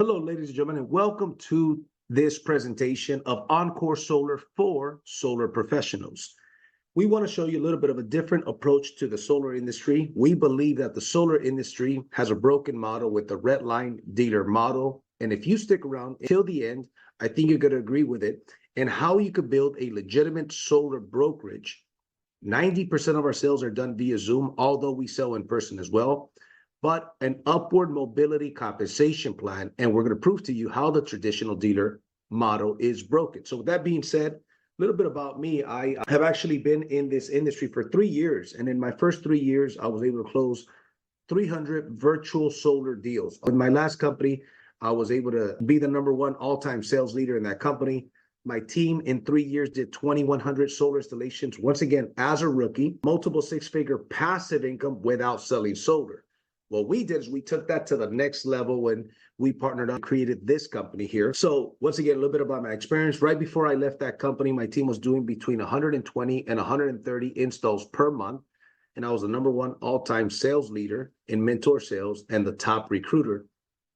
Hello, ladies and gentlemen, and welcome to this presentation of Encore Solar for solar professionals. We want to show you a little bit of a different approach to the solar industry. We believe that the solar industry has a broken model with the redline dealer model. And if you stick around until the end, I think you're going to agree with it and how you could build a legitimate solar brokerage. 90% of our sales are done via Zoom, although we sell in person as well, but an upward mobility compensation plan. And we're going to prove to you how the traditional dealer model is broken. So with that being said, a little bit about me. I have actually been in this industry for 3 years. And in my first 3 years, I was able to close 300 virtual solar deals. With my last company, I was able to be the #1 all-time sales leader in that company. My team in 3 years did 2,100 solar installations. Once again, as a rookie, multiple six-figure passive income without selling solar. What we did is we took that to the next level when we partnered up and created this company here. So once again, a little bit about my experience. Right before I left that company, my team was doing between 120 and 130 installs per month. And I was the #1 all-time sales leader in mentor sales and the top recruiter.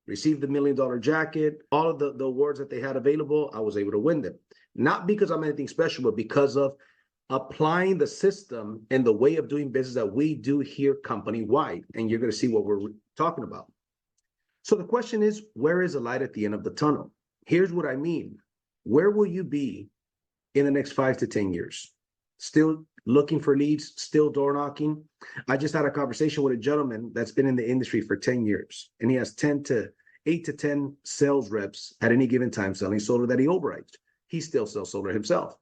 Received the $1 million jacket, all of the awards that they had available, I was able to win them. Not because I'm anything special, but because of applying the system and the way of doing business that we do here company-wide. And you're going to see what we're talking about. So the question is, where is the light at the end of the tunnel? Here's what I mean. Where will you be in the next 5 to 10 years? Still looking for leads, still door knocking? I just had a conversation with a gentleman that's been in the industry for 10 years, and he has 8 to 10 sales reps at any given time selling solar that he overrides. He still sells solar himself.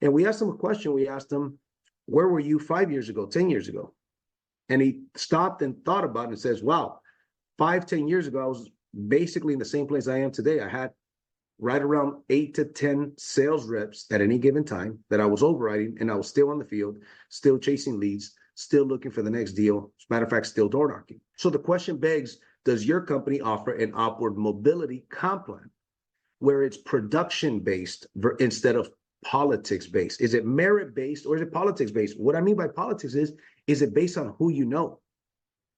And we asked him a question. We asked him, where were you 5 years ago, 10 years ago? And he stopped and thought about it and says, wow, 5, 10 years ago, I was basically in the same place I am today. I had right around 8 to 10 sales reps at any given time that I was overriding, and I was still on the field, still chasing leads, still looking for the next deal. As a matter of fact, still door knocking. So the question begs, does your company offer an upward mobility comp plan where it's production-based instead of politics-based? Is it merit-based or is it politics-based? What I mean by politics is it based on who you know?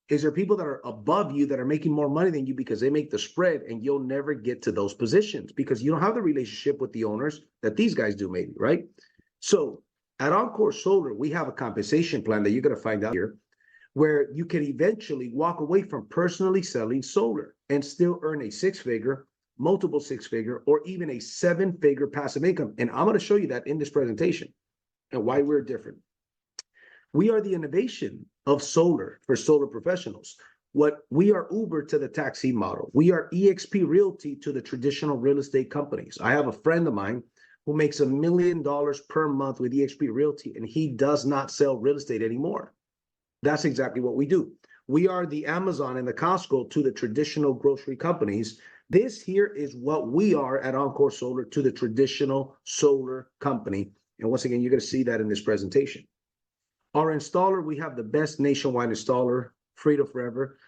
Is there people that are above you that are making more money than you because they make the spread, and you'll never get to those positions because you don't have the relationship with the owners that these guys do, maybe, right? So at Encore Solar, we have a compensation plan that you're going to find out here where you can eventually walk away from personally selling solar and still earn a six-figure, multiple six-figure, or even a 7-figure passive income. And I'm going to show you that in this presentation and why we're different. We are the innovation of solar for solar professionals. We are Uber to the taxi model. We are eXp Realty to the traditional real estate companies. I have a friend of mine who makes $1 million per month with eXp Realty, and he does not sell real estate anymore. That's exactly what we do. We are the Amazon and the Costco to the traditional grocery companies. This here is what we are at Encore Solar to the traditional solar company. And once again, you're going to see that in this presentation. Our installer, we have the best nationwide installer, Freedom Forever.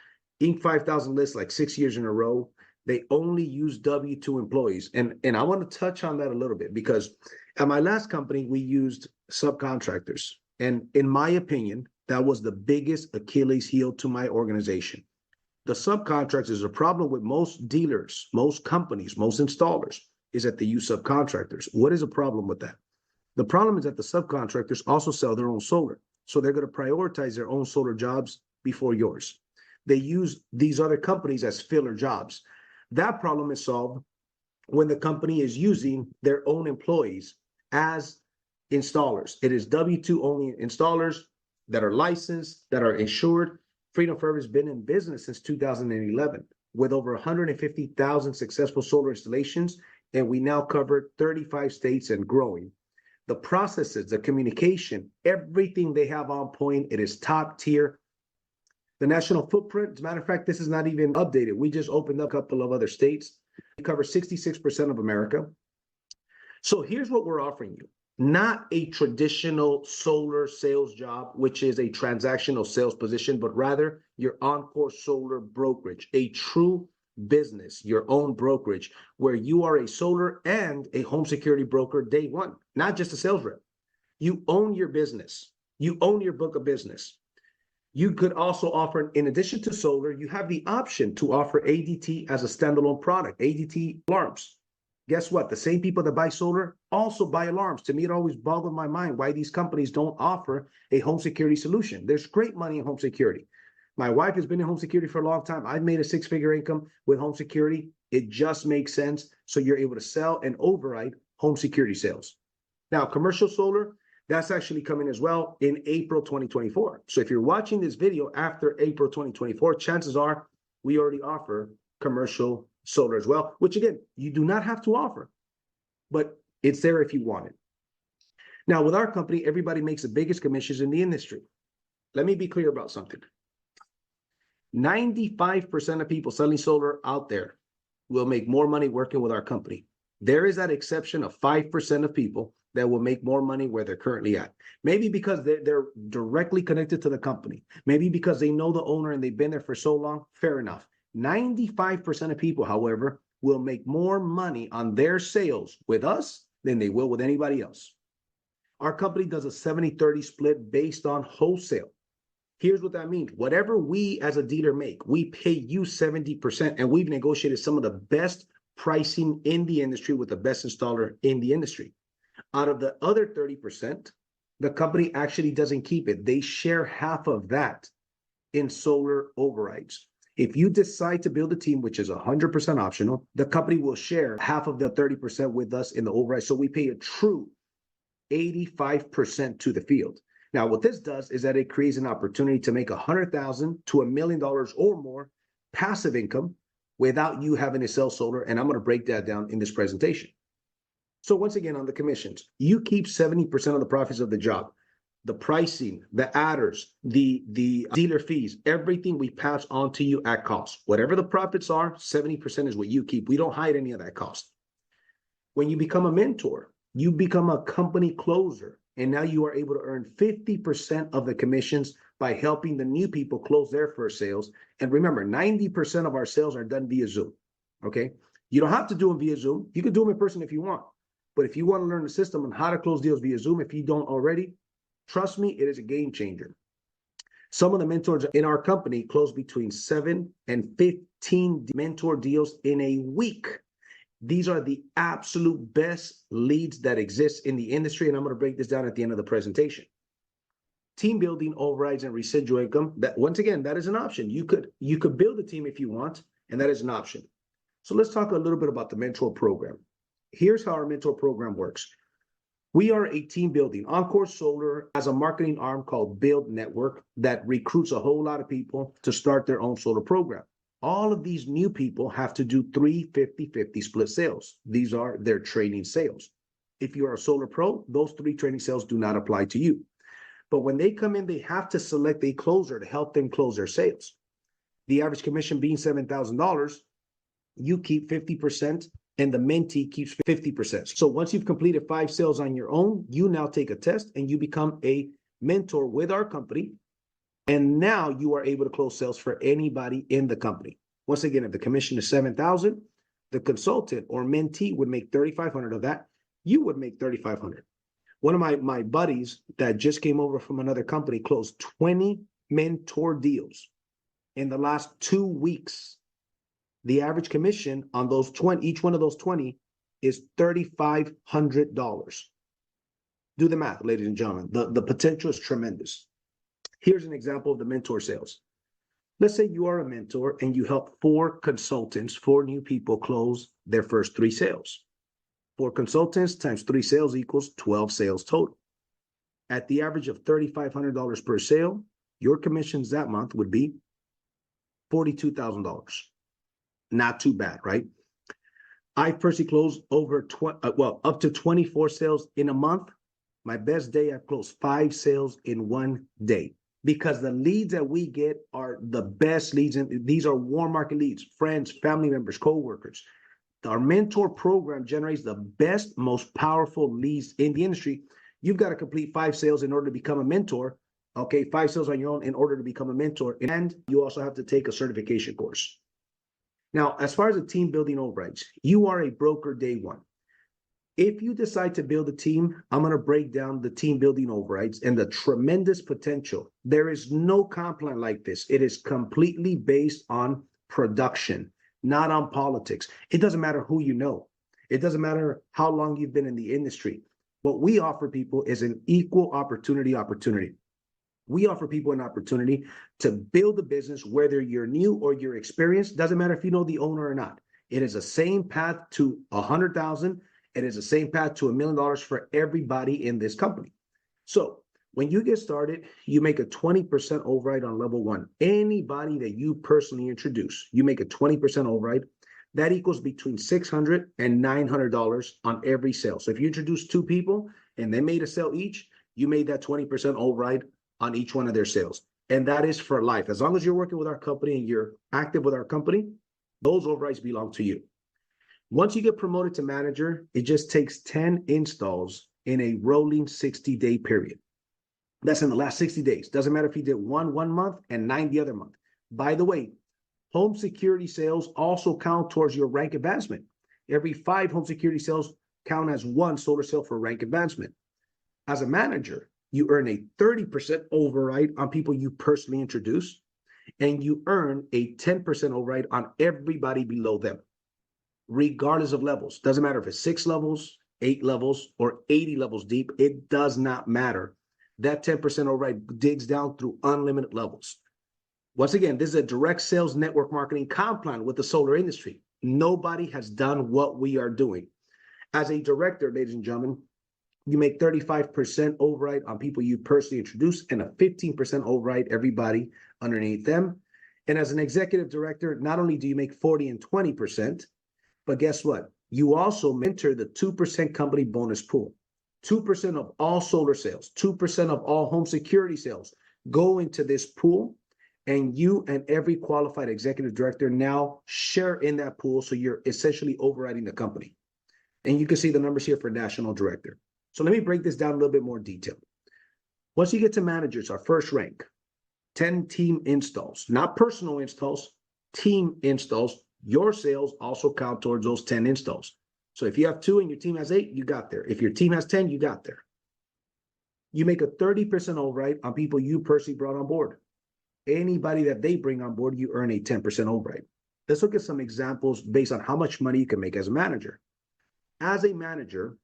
Inc. 5000 lists like 6 years in a row. They only use W-2 employees. And I want to touch on that a little bit because at my last company, we used subcontractors. And in my opinion, that was the biggest Achilles heel to my organization. The subcontractors is a problem with most dealers, most companies, most installers is that they use subcontractors. What is a problem with that? The problem is that the subcontractors also sell their own solar. So they're going to prioritize their own solar jobs before yours. They use these other companies as filler jobs. That problem is solved when the company is using their own employees as installers. It is W-2 only installers that are licensed, that are insured. Freedom Forever has been in business since 2011 with over 150,000 successful solar installations, and we now cover 35 states and growing. The processes, the communication, everything they have on point, it is top tier. The national footprint, as a matter of fact, this is not even updated. We just opened up a couple of other states. We cover 66% of America. So here's what we're offering you. Not a traditional solar sales job, which is a transactional sales position, but rather your Encore Solar brokerage, a true business, your own brokerage, where you are a solar and a home security broker day one, not just a sales rep. You own your business. You own your book of business. You could also offer, in addition to solar, you have the option to offer ADT as a standalone product, ADT alarms. Guess what? The same people that buy solar also buy alarms. To me, it always boggled my mind why these companies don't offer a home security solution. There's great money in home security. My wife has been in home security for a long time. I've made a six-figure income with home security. It just makes sense. So you're able to sell and override home security sales. Now, commercial solar, that's actually coming as well in April 2024. So if you're watching this video after April 2024, chances are we already offer commercial solar as well, which again, you do not have to offer, but it's there if you want it. Now, with our company, everybody makes the biggest commissions in the industry. Let me be clear about something. 95% of people selling solar out there will make more money working with our company. There is that exception of 5% of people that will make more money where they're currently at. Maybe because they're directly connected to the company. Maybe because they know the owner and they've been there for so long. Fair enough. 95% of people, however, will make more money on their sales with us than they will with anybody else. Our company does a 70-30 split based on wholesale. Here's what that means. Whatever we as a dealer make, we pay you 70%, and we've negotiated some of the best pricing in the industry with the best installer in the industry. Out of the other 30%, the company actually doesn't keep it. They share half of that in solar overrides. If you decide to build a team, which is 100% optional, the company will share half of the 30% with us in the override. So we pay a true 85% to the field. Now, what this does is that it creates an opportunity to make $100,000 to $1 million or more passive income without you having to sell solar. And I'm going to break that down in this presentation. So once again, on the commissions, you keep 70% of the profits of the job. The pricing, the adders, the dealer fees, everything we pass on to you at cost. Whatever the profits are, 70% is what you keep. We don't hide any of that cost. When you become a mentor, you become a company closer, and now you are able to earn 50% of the commissions by helping the new people close their first sales. And remember, 90% of our sales are done via Zoom, okay? You don't have to do them via Zoom. You can do them in person if you want. But if you want to learn the system on how to close deals via Zoom, if you don't already, trust me, it is a game changer. Some of the mentors in our company close between 7 and 15 mentor deals in a week. These are the absolute best leads that exist in the industry, and I'm going to break this down at the end of the presentation. Team building, overrides, and residual income. That, once again, that is an option. You could build a team if you want, and that is an option. So let's talk a little bit about the mentor program. Here's how our mentor program works. We are a team building. Encore Solar has a marketing arm called Build Network that recruits a whole lot of people to start their own solar program. All of these new people have to do 3 50-50 split sales. These are their training sales. If you are a solar pro, those 3 training sales do not apply to you. But when they come in, they have to select a closer to help them close their sales. The average commission being $7,000, you keep 50%. And the mentee keeps 50%. So once you've completed 5 sales on your own, you now take a test and you become a mentor with our company. And now you are able to close sales for anybody in the company. Once again, if the commission is $7,000, the consultant or mentee would make $3,500 of that. You would make $3,500. One of my buddies that just came over from another company closed 20 mentor deals in the last 2 weeks. The average commission on those 20, each one of those 20 is $3,500. Do the math, ladies and gentlemen. The potential is tremendous. Here's an example of the mentor sales. Let's say you are a mentor and you help 4 consultants, 4 new people close their first 3 sales. 4 consultants times 3 sales equals 12 sales total. At the average of $3,500 per sale, your commissions that month would be $42,000. Not too bad, right? I personally closed over up to 24 sales in a month. My best day, I've closed 5 sales in 1 day because the leads that we get are the best leads. And these are warm market leads, friends, family members, co-workers. Our mentor program generates the best, most powerful leads in the industry. You've got to complete 5 sales in order to become a mentor. Okay, 5 sales on your own in order to become a mentor. And you also have to take a certification course. Now, as far as the team building overrides, you are a broker day one. If you decide to build a team, I'm going to break down the team building overrides and the tremendous potential. There is no comp plan like this. It is completely based on production, not on politics. It doesn't matter who you know. It doesn't matter how long you've been in the industry. What we offer people is an equal opportunity. We offer people an opportunity to build a business, whether you're new or you're experienced. Doesn't matter if you know the owner or not. It is the same path to 100,000. It is the same path to $1 million for everybody in this company. So when you get started, you make a 20% override on level one. Anybody that you personally introduce, you make a 20% override. That equals between $600 and $900 on every sale. So if you introduce two people and they made a sale each, you made that 20% override on each one of their sales. And that is for life. As long as you're working with our company and you're active with our company, those overrides belong to you. Once you get promoted to manager, it just takes 10 installs in a rolling 60-day period. That's in the last 60 days. Doesn't matter if you did one month and 9 the other month. By the way, home security sales also count towards your rank advancement. Every 5 home security sales count as 1 solar sale for rank advancement. As a manager, you earn a 30% override on people you personally introduce, and you earn a 10% override on everybody below them, regardless of levels. Doesn't matter if it's 6 levels, 8 levels, or 80 levels deep. It does not matter. That 10% override digs down through unlimited levels. Once again, this is a direct sales network marketing comp plan with the solar industry. Nobody has done what we are doing. As a director, ladies and gentlemen, you make 35% override on people you personally introduce and a 15% override everybody underneath them. And as an executive director, not only do you make 40 and 20%, but guess what? You also mentor the 2% company bonus pool. 2% of all solar sales, 2% of all home security sales go into this pool, and you and every qualified executive director now share in that pool. So you're essentially overriding the company. And you can see the numbers here for national director. So let me break this down a little bit more detail. Once you get to managers, our first rank, 10 team installs, not personal installs, team installs. Your sales also count towards those 10 installs. So if you have 2 and your team has 8, you got there. If your team has 10, you got there. You make a 30% override on people you personally brought on board. Anybody that they bring on board, you earn a 10% override. Let's look at some examples based on how much money you can make as a manager. As a manager,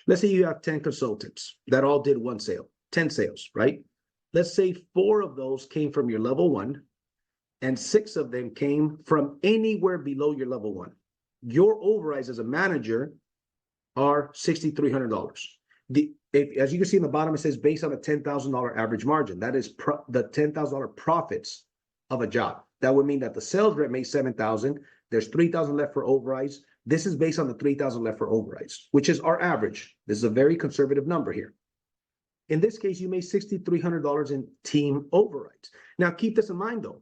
let's say you have 10 consultants that all did 1 sale, 10 sales, right? Let's say 4 of those came from your level 1 and 6 of them came from anywhere below your level 1. Your overrides as a manager are $6,300. As you can see in the bottom, it says based on a $10,000 average margin. That is the $10,000 profits of a job. That would mean that the sales rep made $7,000. There's $3,000 left for overrides. This is based on the $3,000 left for overrides, which is our average. This is a very conservative number here. In this case, you made $6,300 in team overrides. Now, keep this in mind, though.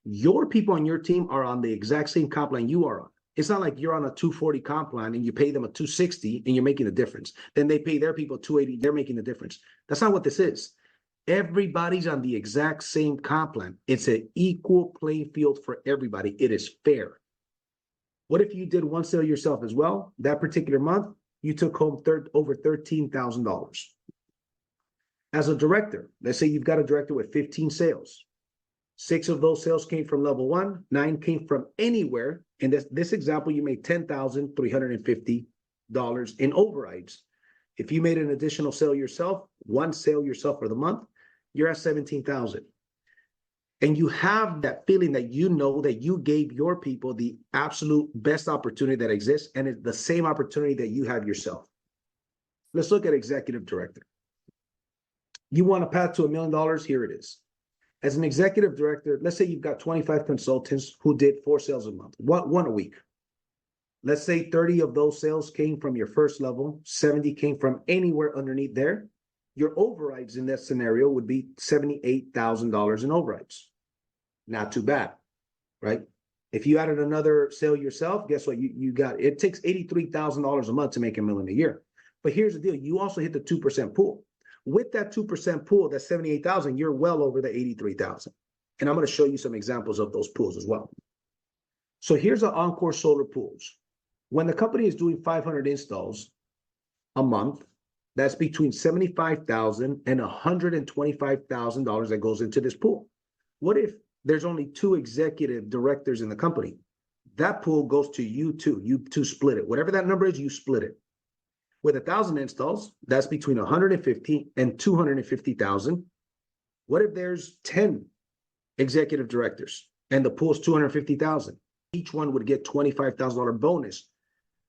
Your people on your team are on the exact same comp line you are on. It's not like you're on a 240 comp line and you pay them a 260 and you're making a difference. Then they pay their people 280, they're making a difference. That's not what this is. Everybody's on the exact same comp line. It's an equal playing field for everybody. It is fair. What if you did 1 sale yourself as well? That particular month, you took home over $13,000. As a director, let's say you've got a director with 15 sales. 6 of those sales came from level 1, 9 came from anywhere. In this example, you made $10,350 in overrides. If you made an additional sale yourself, 1 sale yourself for the month, you're at $17,000. And you have that feeling that you know that you gave your people the absolute best opportunity that exists, and it's the same opportunity that you have yourself. Let's look at executive director. You want a path to $1 million? Here it is. As an executive director, let's say you've got 25 consultants who did 4 sales a month, one a week. Let's say 30 of those sales came from your first level, 70 came from anywhere underneath there. Your overrides in that scenario would be $78,000 in overrides. Not too bad, right? If you added another sale yourself, guess what? You got, it takes $83,000 a month to make $1 million a year. But here's the deal. You also hit the 2% pool. With that 2% pool, that's $78,000, you're well over the $83,000. And I'm going to show you some examples of those pools as well. So here's our Encore solar pools. When the company is doing 500 installs, a month. That's between $75,000 and $125,000 that goes into this pool. What if there's only 2 executive directors in the company? That pool goes to you two. You two split it. Whatever that number is, you split it. With 1,000 installs, that's between 150 and 250,000. What if there's 10 executive directors and the pool's 250,000? Each one would get $25,000 bonus.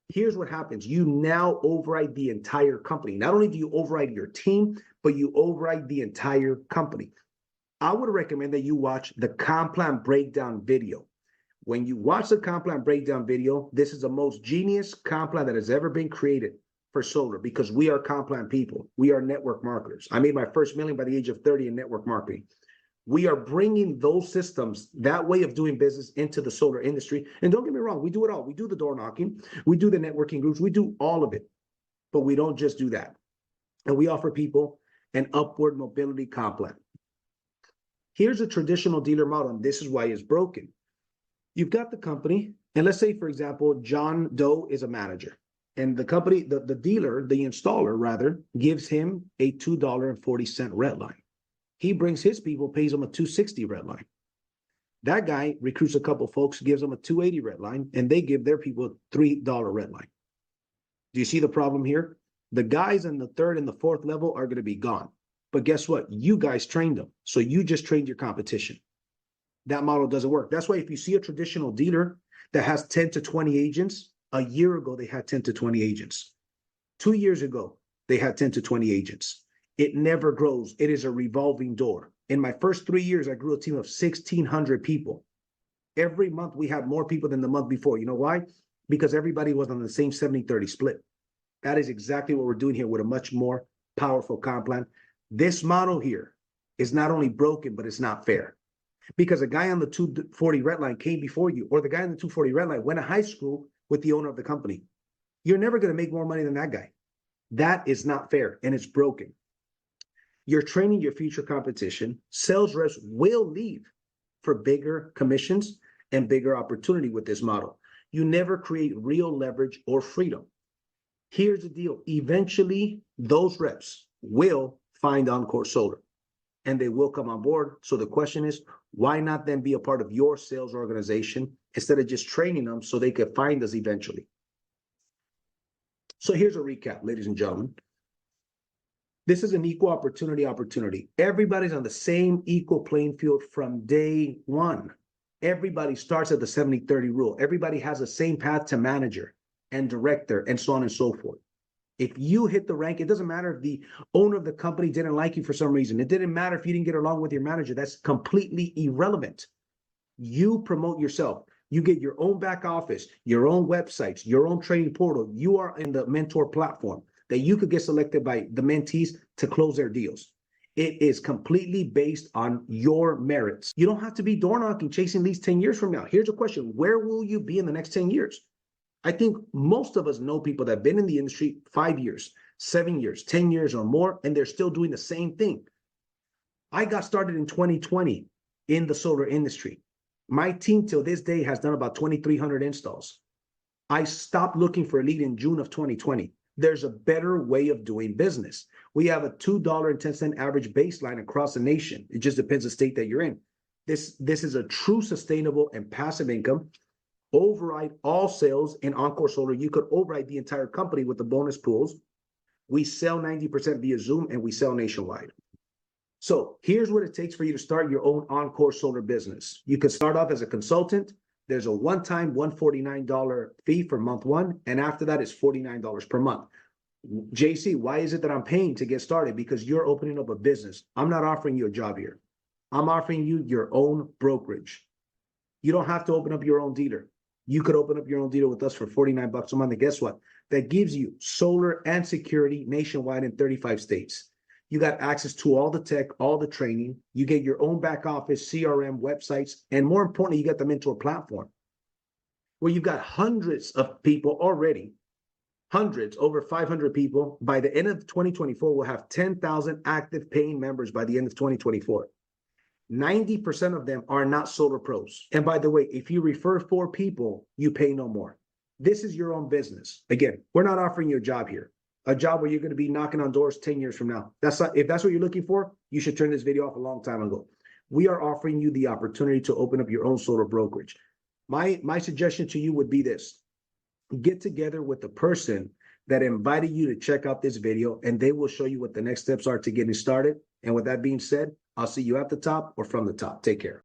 Here's what happens. You now override the entire company. Not only do you override your team, but you override the entire company. I would recommend that you watch the comp plan breakdown video. When you watch the comp plan breakdown video, this is the most genius comp plan that has ever been created for solar, because we are comp plan people. We are network marketers. I made my first million by the age of 30 in network marketing. We are bringing those systems, that way of doing business, into the solar industry. And don't get me wrong, we do it all. We do the door knocking, we do the networking groups, we do all of it. But we don't just do that. And we offer people an upward mobility comp plan. Here's a traditional dealer model, and this is why it's broken. You've got the company, and let's say, for example, John Doe is a manager. And the company, the dealer, the installer rather, gives him a $2.40 red line. He brings his people, pays them a $2.60 red line. That guy recruits a couple folks, gives them a $2.80 red line, and they give their people a $3 red line. Do you see the problem here? The guys in the 3rd and the 4th level are going to be gone. But guess what? You guys trained them. So you just trained your competition. That model doesn't work. That's why if you see a traditional dealer that has 10 to 20 agents, a year ago, they had 10 to 20 agents. 2 years ago, they had 10 to 20 agents. It never grows. It is a revolving door. In my first 3 years, I grew a team of 1,600 people. Every month, we had more people than the month before. You know why? Because everybody was on the same 70-30 split. That is exactly what we're doing here with a much more powerful comp plan. This model here is not only broken, but it's not fair. Because a guy on the 240 red line came before you, or the guy on the 240 red line went to high school with the owner of the company. You're never going to make more money than that guy. That is not fair, and it's broken. You're training your future competition. Sales reps will leave for bigger commissions and bigger opportunity with this model. You never create real leverage or freedom. Here's the deal. Eventually, those reps will find Encore Solar, and they will come on board. So the question is, why not then be a part of your sales organization instead of just training them so they could find us eventually? So here's a recap, ladies and gentlemen. This is an equal opportunity. Everybody's on the same equal playing field from day one. Everybody starts at the 70-30 rule. Everybody has the same path to manager and director and so on and so forth. If you hit the rank, it doesn't matter if the owner of the company didn't like you for some reason. It didn't matter if you didn't get along with your manager. That's completely irrelevant. You promote yourself. You get your own back office, your own websites, your own training portal. You are in the mentor platform that you could get selected by the mentees to close their deals. It is completely based on your merits. You don't have to be door knocking, chasing leads 10 years from now. Here's a question. Where will you be in the next 10 years? I think most of us know people that have been in the industry 5 years, 7 years, 10 years or more, and they're still doing the same thing. I got started in 2020 in the solar industry. My team till this day has done about 2,300 installs. I stopped looking for a lead in June of 2020. There's a better way of doing business. We have a $2.10 average baseline across the nation. It just depends the state that you're in. This is a true sustainable and passive income. Override all sales in Encore Solar. You could override the entire company with the bonus pools. We sell 90% via Zoom, and we sell nationwide. So here's what it takes for you to start your own Encore Solar business. You can start off as a consultant. There's a one-time $149 fee for month one, and after that it's $49 per month. JC, why is it that I'm paying to get started? Because you're opening up a business. I'm not offering you a job here. I'm offering you your own brokerage. You don't have to open up your own dealer. You could open up your own dealer with us for $49 a month. And guess what? That gives you solar and security nationwide in 35 states. You got access to all the tech, all the training. You get your own back office, CRM, websites, and more importantly, you got the mentor platform where you've got hundreds of people already, hundreds, over 500 people. By the end of 2024, we'll have 10,000 active paying members by the end of 2024. 90% of them are not solar pros. And by the way, if you refer 4 people, you pay no more. This is your own business. Again, we're not offering you a job here. a job where you're going to be knocking on doors 10 years from now. That's not, if that's what you're looking for, you should turn this video off a long time ago. We are offering you the opportunity to open up your own solar brokerage. My suggestion to you would be this: get together with the person that invited you to check out this video, and they will show you what the next steps are to getting started. And with that being said, I'll see you at the top or from the top. Take care.